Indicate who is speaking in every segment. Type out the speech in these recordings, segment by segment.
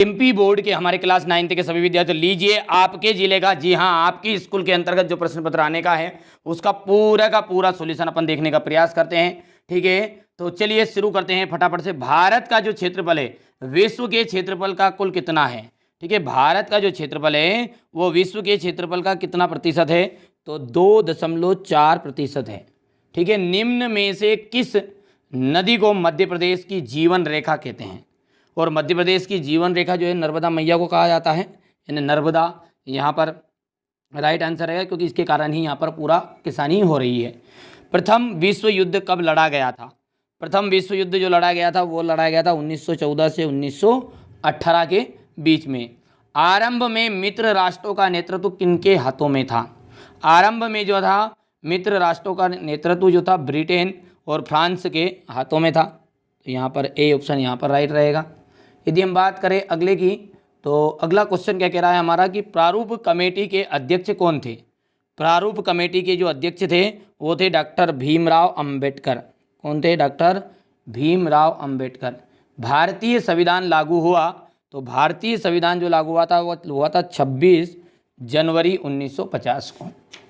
Speaker 1: MP board के हमारे class 9th के सभी विद्यार्थी लीजिए आपके जिले का, जी हाँ आपकी स्कूल के अंतर्गत जो प्रश्न पत्र आने का है उसका पूरा का पूरा सॉल्यूशन अपन देखने का प्रयास करते हैं। ठीक है, तो चलिए शुरू करते हैं फटाफट से। भारत का जो क्षेत्रफल है विश्व के क्षेत्रफल का कुल कितना है? ठीक है, भारत का जो क्षेत्रफल है वो विश्व के क्षेत्रफल का कितना प्रतिशत है? तो 2.4% है। ठीक है, निम्न में से किस नदी को मध्य प्रदेश की जीवन रेखा कहते हैं? और मध्य प्रदेश की जीवन रेखा जो है नर्मदा मैया को कहा जाता है, यानी नर्मदा यहाँ पर राइट आंसर है, क्योंकि इसके कारण ही यहाँ पर पूरा किसानी हो रही है। प्रथम विश्व युद्ध कब लड़ा गया था? प्रथम विश्व युद्ध जो लड़ा गया था वो लड़ा गया था 1914 से 1918 के बीच में। आरंभ में मित्र राष्ट्रों का नेतृत्व किनके हाथों में था? आरंभ में जो था मित्र राष्ट्रों का नेतृत्व जो था ब्रिटेन और फ्रांस के हाथों में था। तो यहाँ पर ए ऑप्शन यहाँ पर राइट रहेगा। यदि हम बात करें अगले की, तो अगला क्वेश्चन क्या कह रहा है हमारा कि प्रारूप कमेटी के अध्यक्ष कौन थे? प्रारूप कमेटी के जो अध्यक्ष थे वो थे डॉक्टर भीमराव अंबेडकर। कौन थे? डॉक्टर भीमराव अंबेडकर। भारतीय संविधान लागू हुआ, तो भारतीय संविधान जो लागू हुआ था वो हुआ था 26 जनवरी 1950 को।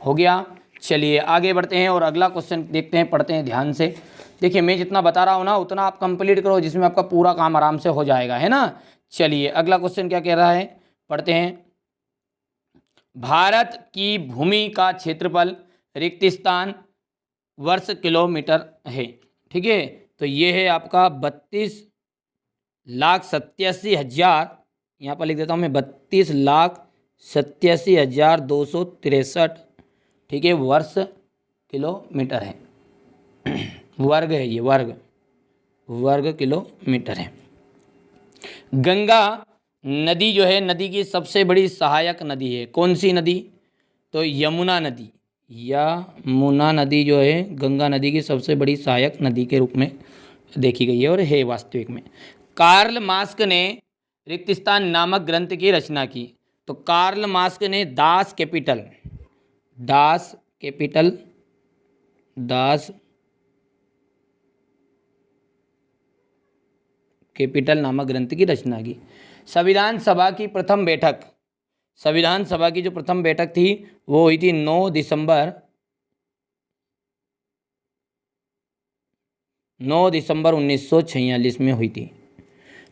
Speaker 1: हो गया। चलिए आगे बढ़ते हैं और अगला क्वेश्चन देखते हैं, पढ़ते हैं ध्यान से। देखिए मैं जितना बता रहा हूँ ना उतना आप कंप्लीट करो, जिसमें आपका पूरा काम आराम से हो जाएगा, है ना। चलिए अगला क्वेश्चन क्या कह रहा है, पढ़ते हैं। भारत की भूमि का क्षेत्रफल रिक्त स्थान वर्ष किलोमीटर है। ठीक है, तो ये है आपका 32,87,000, यहाँ पर लिख देता हूँ मैं 32,87,263। ठीक है, वर्ष किलोमीटर है, वर्ग है, ये वर्ग किलोमीटर है। गंगा नदी जो है नदी की सबसे बड़ी सहायक नदी है। कौन सी नदी? तो यमुना नदी। यमुना नदी जो है गंगा नदी की सबसे बड़ी सहायक नदी के रूप में देखी गई है और है वास्तविक में। कार्ल मार्क्स ने रिक्त स्थान नामक ग्रंथ की रचना की। तो कार्ल मार्क्स ने दास कैपिटल नामक ग्रंथ की रचना की। संविधान सभा की प्रथम बैठक, संविधान सभा की जो प्रथम बैठक थी वो हुई थी 9 दिसंबर 1946 में हुई थी।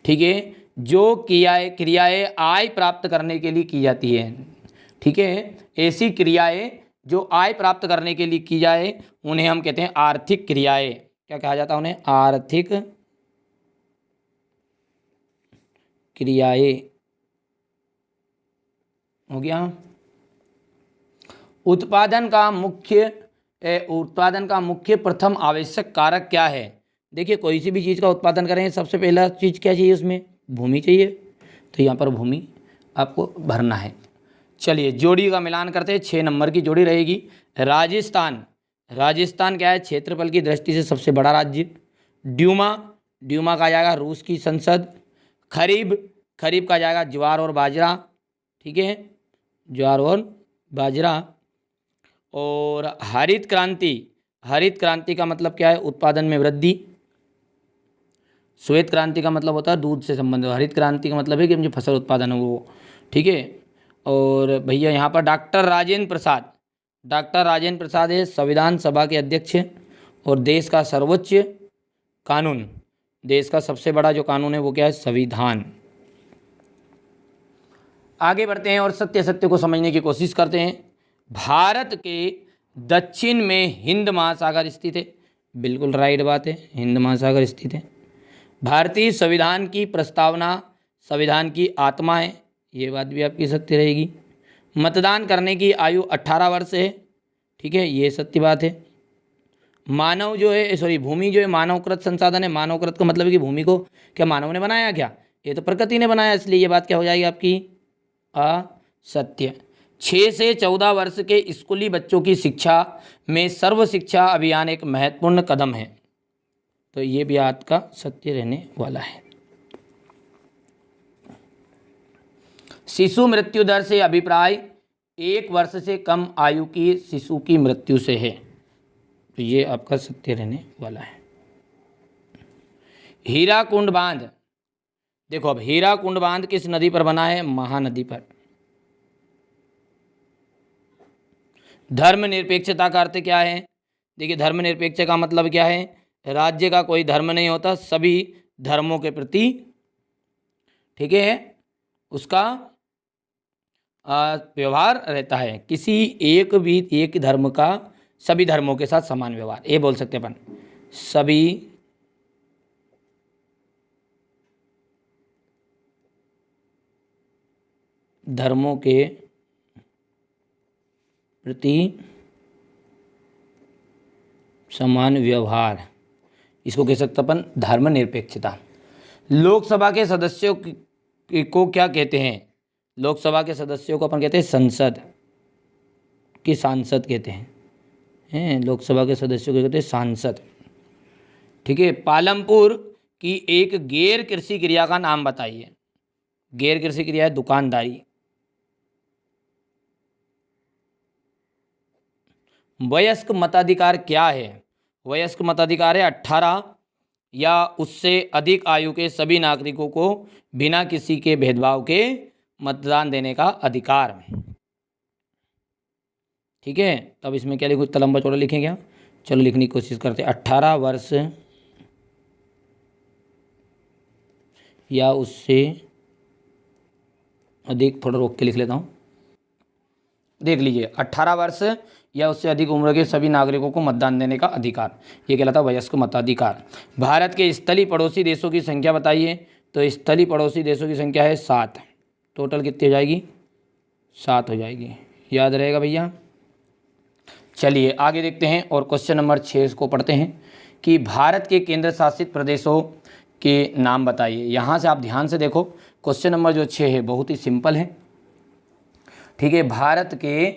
Speaker 1: ठीक है, जो क्रियाएं आय प्राप्त करने के लिए की जाती है। ठीक है, ऐसी क्रियाएं जो आय प्राप्त करने के लिए की जाए उन्हें हम कहते हैं आर्थिक क्रियाएं। क्या कहा जाता है उन्हें? आर्थिक क्रियाएं। हो गया। उत्पादन का मुख्य प्रथम आवश्यक कारक क्या है? देखिए कोई सी भी चीज़ का उत्पादन करें सबसे पहला चीज़ क्या चाहिए? उसमें भूमि चाहिए। तो यहाँ पर भूमि आपको भरना है। चलिए जोड़ी का मिलान करते हैं। 6 नंबर की जोड़ी रहेगी। राजस्थान क्या है? क्षेत्रफल की दृष्टि से सबसे बड़ा राज्य। ड्यूमा का जाएगा रूस की संसद। खरीफ का जाएगा ज्वार और बाजरा। ठीक है, ज्वार और बाजरा। और हरित क्रांति का मतलब क्या है? उत्पादन में वृद्धि। श्वेत क्रांति का मतलब होता है दूध से संबंधित। हरित क्रांति का मतलब है कि जो फसल उत्पादन है वो। ठीक है, और भैया यहाँ पर डॉक्टर राजेंद्र प्रसाद है संविधान सभा के अध्यक्ष और देश का सर्वोच्च कानून, देश का सबसे बड़ा जो कानून है वो क्या है? संविधान। आगे बढ़ते हैं और सत्य को समझने की कोशिश करते हैं। भारत के दक्षिण में हिंद महासागर स्थित है। बिल्कुल राइट बात है, हिंद महासागर स्थित है। भारतीय संविधान की प्रस्तावना संविधान की आत्मा है। ये बात भी आपकी सत्य रहेगी। मतदान करने की आयु 18 वर्ष है। ठीक है, ये सत्य बात है। भूमि जो है मानवकृत संसाधन है। मानवकृत का मतलब है कि भूमि को क्या मानव ने बनाया? क्या ये तो प्रकृति ने बनाया, इसलिए ये बात क्या हो जाएगी आपकी? असत्य। 6 से 14 वर्ष के स्कूली बच्चों की शिक्षा में सर्व शिक्षा अभियान एक महत्वपूर्ण कदम है। तो ये भी आपका सत्य रहने वाला है। शिशु मृत्यु दर से अभिप्राय 1 वर्ष से कम आयु की शिशु की मृत्यु से है। तो ये आपका सत्य रहने वाला है। हीराकुंड बांध देखो अब हीराकुंड बांध किस नदी पर बना है? महानदी पर। धर्मनिरपेक्षता का अर्थ क्या है? देखिए धर्मनिरपेक्ष का मतलब क्या है? राज्य का कोई धर्म नहीं होता, सभी धर्मों के प्रति, ठीक है, उसका व्यवहार रहता है। किसी एक धर्म का सभी धर्मों के साथ समान व्यवहार, ये बोल सकते हैं अपन। सभी धर्मों के प्रति समान व्यवहार, इसको कह सकते अपन धर्मनिरपेक्षता। लोकसभा के सदस्यों को क्या कहते हैं? लोकसभा के सदस्यों को अपन कहते हैं संसद की सांसद कहते हैं। लोकसभा के सदस्यों को कहते हैं सांसद, ठीक है। पालमपुर की एक गैर कृषि क्रिया का नाम बताइए। गैर कृषि क्रिया है दुकानदारी। वयस्क मताधिकार क्या है? वयस्क मताधिकार है 18 या उससे अधिक आयु के सभी नागरिकों को बिना किसी के भेदभाव के मतदान देने का अधिकार, ठीक है। तब इसमें क्या लिखो, इतना लंबा चौड़ा लिखें क्या? चलो लिखने की कोशिश करते हैं। 18 वर्ष या उससे अधिक, थोड़ा रोक के लिख लेता हूँ। देख लीजिए, 18 वर्ष या उससे अधिक उम्र के सभी नागरिकों को मतदान देने का अधिकार, ये कहलाता है वयस्क मताधिकार। भारत के स्थलीय पड़ोसी देशों की संख्या बताइए। तो स्थलीय पड़ोसी देशों की संख्या है 7। टोटल कितनी हो जाएगी? 7 हो जाएगी। याद रहेगा भैया। चलिए आगे देखते हैं और क्वेश्चन नंबर 6 को पढ़ते हैं कि भारत के केंद्र शासित प्रदेशों के नाम बताइए। यहाँ से आप ध्यान से देखो, क्वेश्चन नंबर जो 6 है बहुत ही सिंपल है, ठीक है। भारत के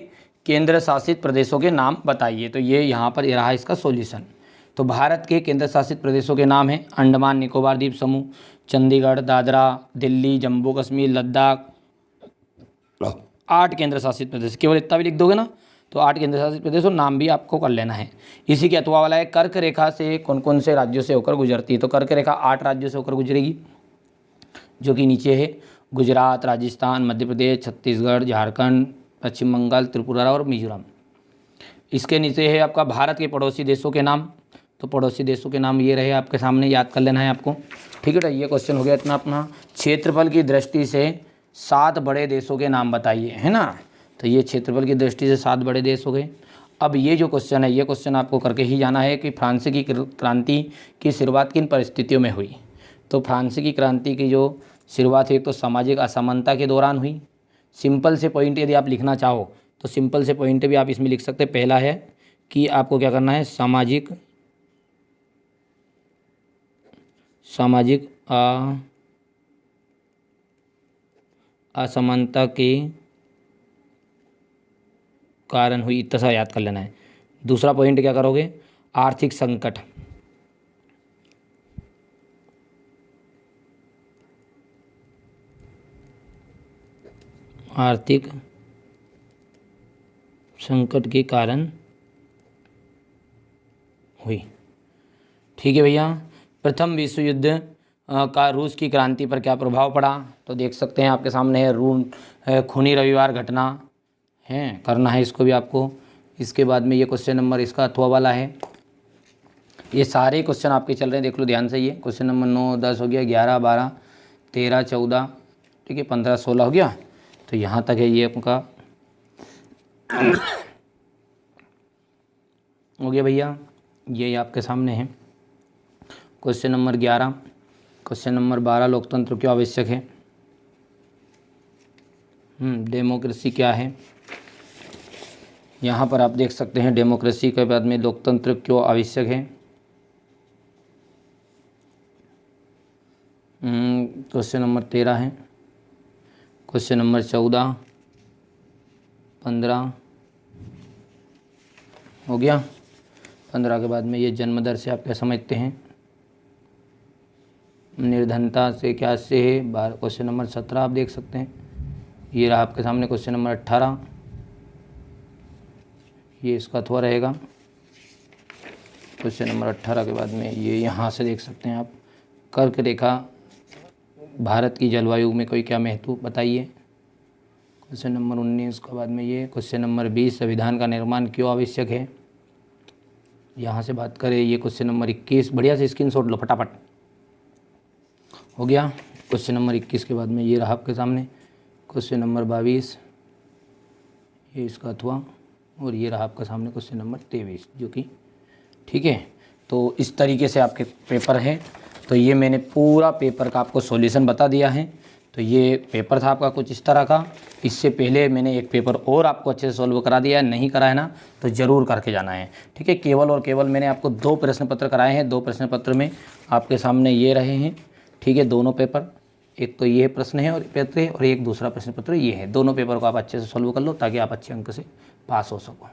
Speaker 1: केंद्र शासित प्रदेशों के नाम बताइए। तो ये यहाँ पर रहा इसका सॉल्यूशन। तो भारत के केंद्र शासित प्रदेशों के नाम हैं अंडमान निकोबार द्वीप समूह, चंडीगढ़, दादरा, दिल्ली, जम्मू कश्मीर, लद्दाख। 8 केंद्र शासित प्रदेश, केवल इतना भी लिख दोगे ना तो 8 केंद्र शासित प्रदेश और नाम भी आपको कर लेना है। इसी के अथवा वाला है कर्क रेखा से कौन कौन से राज्यों से होकर गुजरती है। तो कर्क रेखा 8 राज्यों से होकर गुजरेगी, जो कि नीचे है गुजरात, राजस्थान, मध्य प्रदेश, छत्तीसगढ़, झारखंड, पश्चिम बंगाल, त्रिपुरा और मिजोरम। इसके नीचे है आपका भारत के पड़ोसी देशों के नाम। तो पड़ोसी देशों के नाम ये रहे आपके सामने, याद कर लेना है आपको, ठीक है। तो ये क्वेश्चन हो गया इतना अपना। क्षेत्रफल की दृष्टि से 7 बड़े देशों के नाम बताइए, है ना। तो ये क्षेत्रफल की दृष्टि से 7 बड़े देश हो गए। अब ये जो क्वेश्चन है, ये क्वेश्चन आपको करके ही जाना है कि फ्रांसीसी क्रांति की शुरुआत किन परिस्थितियों में हुई। तो फ्रांसीसी क्रांति की जो शुरुआत हुई तो सामाजिक असमानता के दौरान हुई। सिंपल से पॉइंट यदि आप लिखना चाहो तो सिंपल से पॉइंट भी आप इसमें लिख सकते हैं। पहला है कि आपको क्या करना है, सामाजिक असमानता के कारण हुई, इतना सा याद कर लेना है। दूसरा पॉइंट क्या करोगे, आर्थिक संकट। आर्थिक संकट के कारण हुई, ठीक है भैया। प्रथम विश्व युद्ध का रूस की क्रांति पर क्या प्रभाव पड़ा। तो देख सकते हैं आपके सामने है खूनी रविवार घटना है, करना है इसको भी आपको। इसके बाद में ये क्वेश्चन नंबर इसका अथवा वाला है। ये सारे क्वेश्चन आपके चल रहे हैं, देख लो ध्यान से। ये क्वेश्चन नंबर 9, 10 हो गया, 11, 12, 13, 14, ठीक है, 15, 16 हो गया। तो यहाँ तक है ये आपका हो गया भैया। ये आपके सामने है क्वेश्चन नंबर 11। क्वेश्चन नंबर 12, लोकतंत्र क्यों आवश्यक है। डेमोक्रेसी क्या है। यहाँ पर आप देख सकते हैं डेमोक्रेसी के बाद में लोकतंत्र क्यों आवश्यक है। क्वेश्चन नंबर 13 है। क्वेश्चन नंबर 14, 15 हो गया। 15 के बाद में ये जन्म दर से आप क्या समझते हैं, निर्धनता से क्या से है। क्वेश्चन नंबर 17 आप देख सकते हैं, ये रहा आपके सामने क्वेश्चन नंबर 18, ये इसका अथवा रहेगा। क्वेश्चन नंबर 18 के बाद में ये यहाँ से देख सकते हैं आप कर्क रेखा भारत की जलवायु में कोई क्या महत्व बताइए। क्वेश्चन नंबर 19 के बाद में ये क्वेश्चन नंबर 20 संविधान का निर्माण क्यों आवश्यक है। यहाँ से बात करें ये क्वेश्चन नंबर 21, बढ़िया से स्क्रीनशॉट लो फटाफट। हो गया क्वेश्चन नंबर 21 के बाद में ये रहा आपके सामने क्वेश्चन नंबर 22, ये इसका अथवा, और ये रहा आपके सामने क्वेश्चन नंबर 23 जो कि ठीक है। तो इस तरीके से आपके पेपर है। तो ये मैंने पूरा पेपर का आपको सॉल्यूशन बता दिया है। तो ये पेपर था आपका कुछ इस तरह का। इससे पहले मैंने एक पेपर और आपको अच्छे से सॉल्व करा दिया है, नहीं करा है ना तो ज़रूर करके जाना है, ठीक है। केवल और केवल मैंने आपको 2 प्रश्न पत्र कराए हैं। 2 प्रश्न पत्र में आपके सामने ये रहे हैं, ठीक है, दोनों पेपर। एक तो ये प्रश्न है और पत्र है, और एक दूसरा प्रश्न पत्र ये है। दोनों पेपर को आप अच्छे से सॉल्व कर लो ताकि आप अच्छे अंक से पास हो सको।